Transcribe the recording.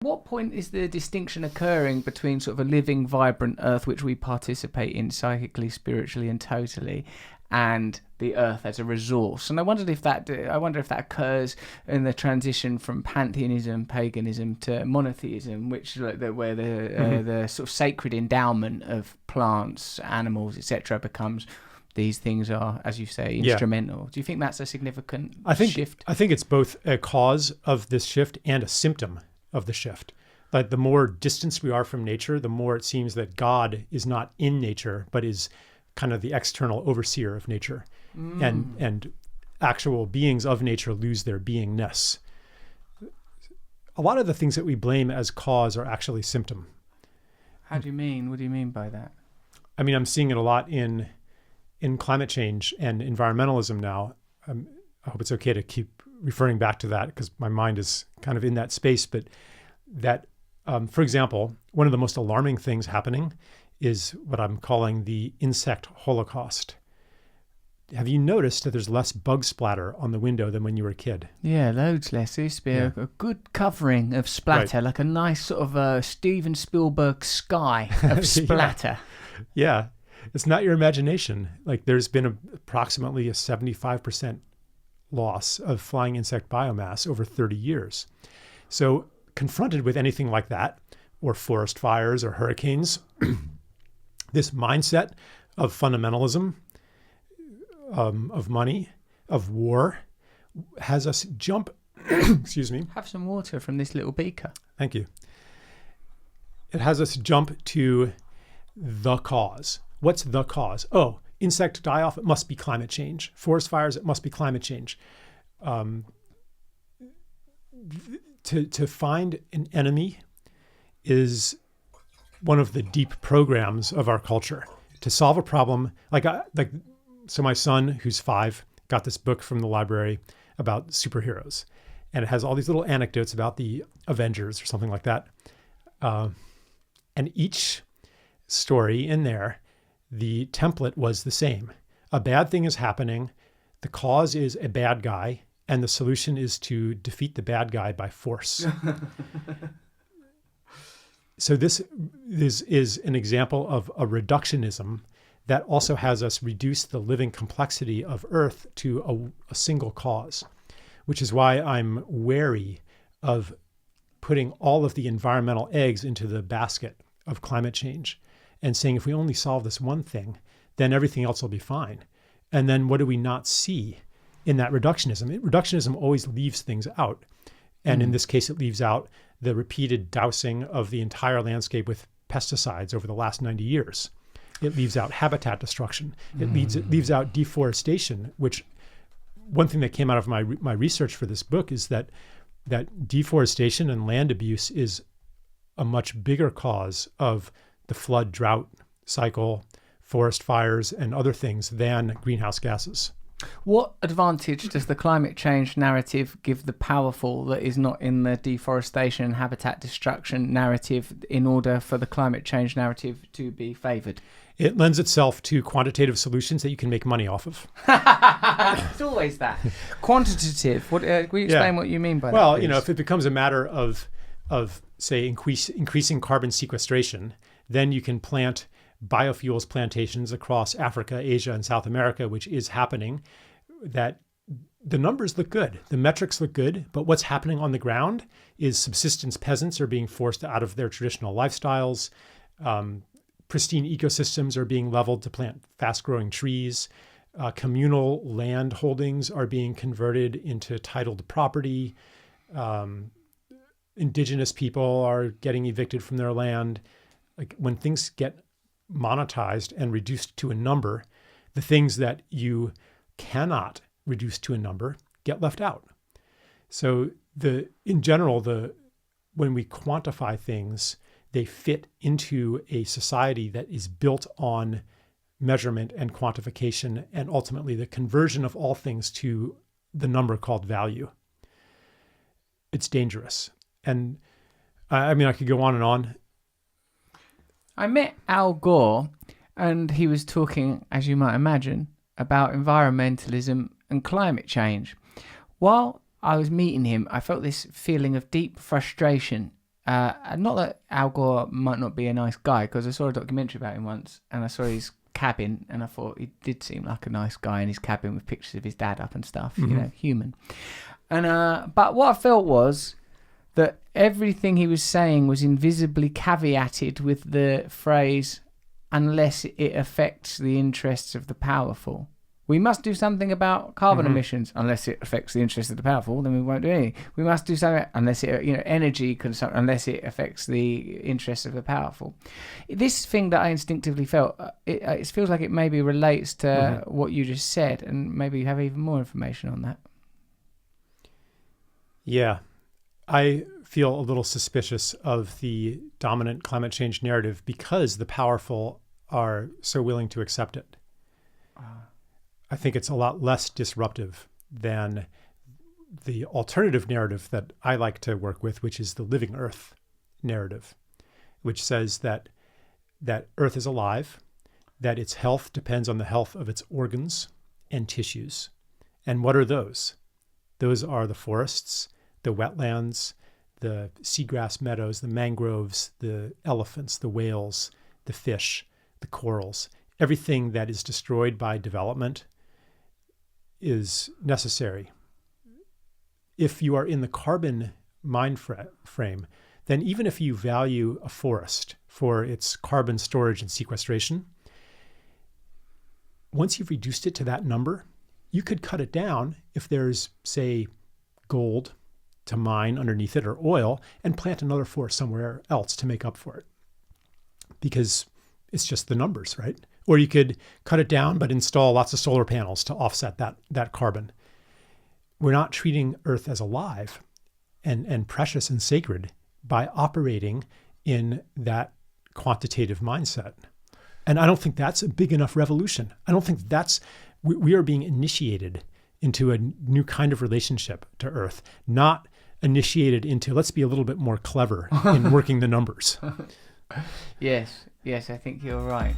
What point is the distinction occurring between sort of a living, vibrant Earth, which we participate in psychically, spiritually, and totally, and the Earth as a resource? And I wonder if that occurs in the transition from pantheism, paganism, to monotheism, which where the sort of sacred endowment of plants, animals, etc., becomes. These things are, as you say, instrumental. Do you think that's a significant shift? I think it's both a cause of this shift and a symptom of the shift. Like the more distance we are from nature, the more it seems that God is not in nature, but is kind of the external overseer of nature. And actual beings of nature lose their beingness. A lot of the things that we blame as cause are actually symptom. How do you mean? What do you mean by that? I mean, I'm seeing it a lot in climate change and environmentalism now. I hope it's okay to keep referring back to that because my mind is kind of in that space. But that, for example, one of the most alarming things happening is what I'm calling the Insect Holocaust. Have you noticed that there's less bug splatter on the window than when you were a kid? Yeah, loads less. There used to be a good covering of splatter, like a nice sort of Steven Spielberg sky of splatter. Yeah. It's not your imagination. Like there's been approximately a 75% loss of flying insect biomass over 30 years. So confronted with anything like that, or forest fires or hurricanes, this mindset of fundamentalism, of money, of war, has us jump, excuse me. Have some water from this little beaker. Thank you. It has us jump to the cause. What's the cause? Oh, insect die-off, it must be climate change. Forest fires, it must be climate change. To find an enemy is one of the deep programs of our culture. To solve a problem, so my son, who's 5, got this book from the library about superheroes. And it has all these little anecdotes about the Avengers or something like that. And each story in there, the template was the same. A bad thing is happening. The cause is a bad guy, and the solution is to defeat the bad guy by force. So this is an example of a reductionism that also has us reduce the living complexity of Earth to a single cause, which is why I'm wary of putting all of the environmental eggs into the basket of climate change and saying, if we only solve this one thing, then everything else will be fine. And then what do we not see in that reductionism? Reductionism always leaves things out. And in this case, it leaves out the repeated dousing of the entire landscape with pesticides over the last 90 years. It leaves out habitat destruction. It leaves out deforestation, which one thing that came out of my research for this book is that deforestation and land abuse is a much bigger cause of the flood drought cycle, forest fires, and other things than greenhouse gases. What advantage does the climate change narrative give the powerful that is not in the deforestation and habitat destruction narrative in order for the climate change narrative to be favoured? It lends itself to quantitative solutions that you can make money off of. It's always that. Quantitative. What? Will you explain what you mean by that? Well, please? if it becomes a matter of say increasing carbon sequestration, then you can plant biofuels plantations across Africa, Asia, and South America, which is happening. That the numbers look good, the metrics look good, but what's happening on the ground is subsistence peasants are being forced out of their traditional lifestyles. Pristine ecosystems are being leveled to plant fast-growing trees. Communal land holdings are being converted into titled property. Indigenous people are getting evicted from their land. Like when things get monetized and reduced to a number, the things that you cannot reduce to a number get left out. So in general, when we quantify things, they fit into a society that is built on measurement and quantification, and ultimately the conversion of all things to the number called value. It's dangerous. And I mean, I could go on and on. I met Al Gore, and he was talking, as you might imagine, about environmentalism and climate change. While I was meeting him, I felt this feeling of deep frustration not that Al Gore might not be a nice guy, because I saw a documentary about him once, and I saw his cabin, and I thought he did seem like a nice guy in his cabin with pictures of his dad up and stuff, human. And but what I felt was that everything he was saying was invisibly caveated with the phrase, unless it affects the interests of the powerful. We must do something about carbon emissions, unless it affects the interests of the powerful, then we won't do anything. We must do something unless it, energy consumption, unless it affects the interests of the powerful. This thing that I instinctively felt, it feels like it maybe relates to what you just said, and maybe you have even more information on that. Yeah, I feel a little suspicious of the dominant climate change narrative because the powerful are so willing to accept it. I think it's a lot less disruptive than the alternative narrative that I like to work with, which is the living Earth narrative, which says that Earth is alive, that its health depends on the health of its organs and tissues. And what are those? Those are the forests, the wetlands, the seagrass meadows, the mangroves, the elephants, the whales, the fish, the corals. Everything that is destroyed by development is necessary. If you are in the carbon mind frame, then even if you value a forest for its carbon storage and sequestration, once you've reduced it to that number, you could cut it down if there's, say, gold to mine underneath it or oil, and plant another forest somewhere else to make up for it. Because it's just the numbers, right? Or you could cut it down, but install lots of solar panels to offset that carbon. We're not treating Earth as alive and precious and sacred by operating in that quantitative mindset. And I don't think that's a big enough revolution. I don't think we are being initiated into a new kind of relationship to Earth, not initiated into, let's be a little bit more clever in working the numbers. Yes, I think you're right.